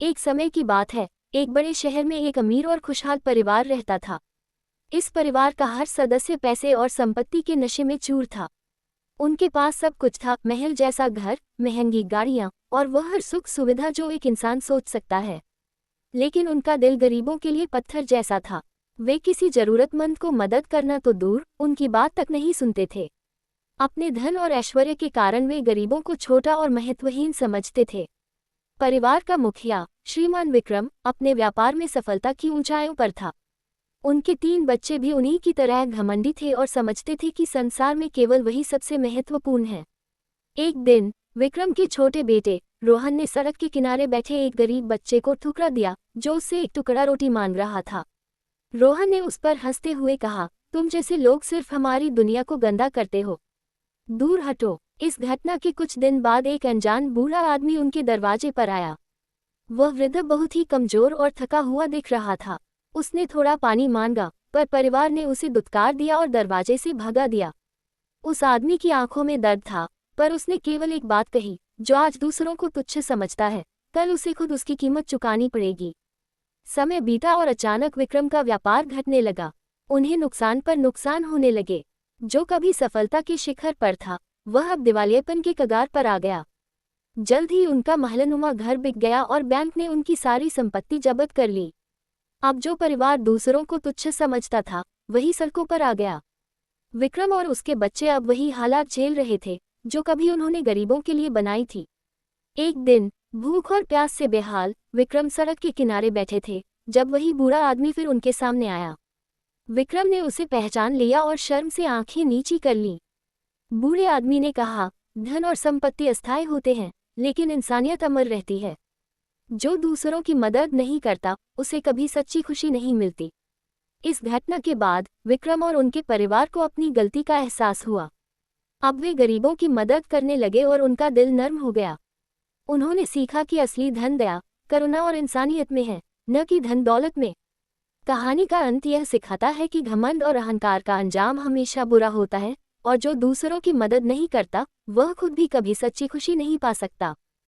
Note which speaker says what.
Speaker 1: एक समय की बात है, एक बड़े शहर में एक अमीर और खुशहाल परिवार रहता था। इस परिवार का हर सदस्य पैसे और संपत्ति के नशे में चूर था। उनके पास सब कुछ था, महल जैसा घर, महंगी गाड़ियां और वह हर सुख सुविधा जो एक इंसान सोच सकता है। लेकिन उनका दिल गरीबों के लिए पत्थर जैसा था। वे किसी जरूरतमंद को मदद करना तो दूर, उनकी बात तक नहीं सुनते थे। अपने धन और ऐश्वर्य के कारण वे गरीबों को छोटा और महत्वहीन समझते थे। परिवार का मुखिया श्रीमान विक्रम अपने व्यापार में सफलता की ऊंचाइयों पर था। उनके 3 बच्चे भी उन्हीं की तरह घमंडी थे और समझते थे कि संसार में केवल वही सबसे महत्वपूर्ण है। एक दिन विक्रम के छोटे बेटे रोहन ने सड़क के किनारे बैठे एक गरीब बच्चे को ठुकरा दिया, जो उससे एक टुकड़ा रोटी मांग रहा था। रोहन ने उस पर हंसते हुए कहा, तुम जैसे लोग सिर्फ हमारी दुनिया को गंदा करते हो, दूर हटो। इस घटना के कुछ दिन बाद एक अनजान बूढ़ा आदमी उनके दरवाजे पर आया। वह वृद्ध बहुत ही कमजोर और थका हुआ दिख रहा था। उसने थोड़ा पानी मांगा, पर परिवार ने उसे दुत्कार दिया और दरवाजे से भगा दिया। उस आदमी की आंखों में दर्द था, पर उसने केवल एक बात कही, जो आज दूसरों को तुच्छ समझता है, कल उसे खुद उसकी कीमत चुकानी पड़ेगी। समय बीता और अचानक विक्रम का व्यापार घटने लगा। उन्हें नुकसान पर नुकसान होने लगे। जो कभी सफलता के शिखर पर था, वह अब दिवालियेपन के कगार पर आ गया। जल्द ही उनका महलनुमा घर बिक गया और बैंक ने उनकी सारी संपत्ति जब्त कर ली। अब जो परिवार दूसरों को तुच्छ समझता था, वही सड़कों पर आ गया। विक्रम और उसके बच्चे अब वही हालात झेल रहे थे, जो कभी उन्होंने गरीबों के लिए बनाई थी। एक दिन भूख और प्यास से बेहाल विक्रम सड़क के किनारे बैठे थे, जब वही बूढ़ा आदमी फिर उनके सामने आया। विक्रम ने उसे पहचान लिया और शर्म से आंखें नीची कर लीं। बूढ़े आदमी ने कहा, धन और संपत्ति अस्थायी होते हैं, लेकिन इंसानियत अमर रहती है। जो दूसरों की मदद नहीं करता, उसे कभी सच्ची खुशी नहीं मिलती। इस घटना के बाद विक्रम और उनके परिवार को अपनी गलती का एहसास हुआ। अब वे गरीबों की मदद करने लगे और उनका दिल नर्म हो गया। उन्होंने सीखा कि असली धन दया, करुणा और इंसानियत में है, न कि धन दौलत में। कहानी का अंत यह सिखाता है कि घमंड और अहंकार का अंजाम हमेशा बुरा होता है, और जो दूसरों की मदद नहीं करता, वह खुद भी कभी सच्ची खुशी नहीं पा सकता।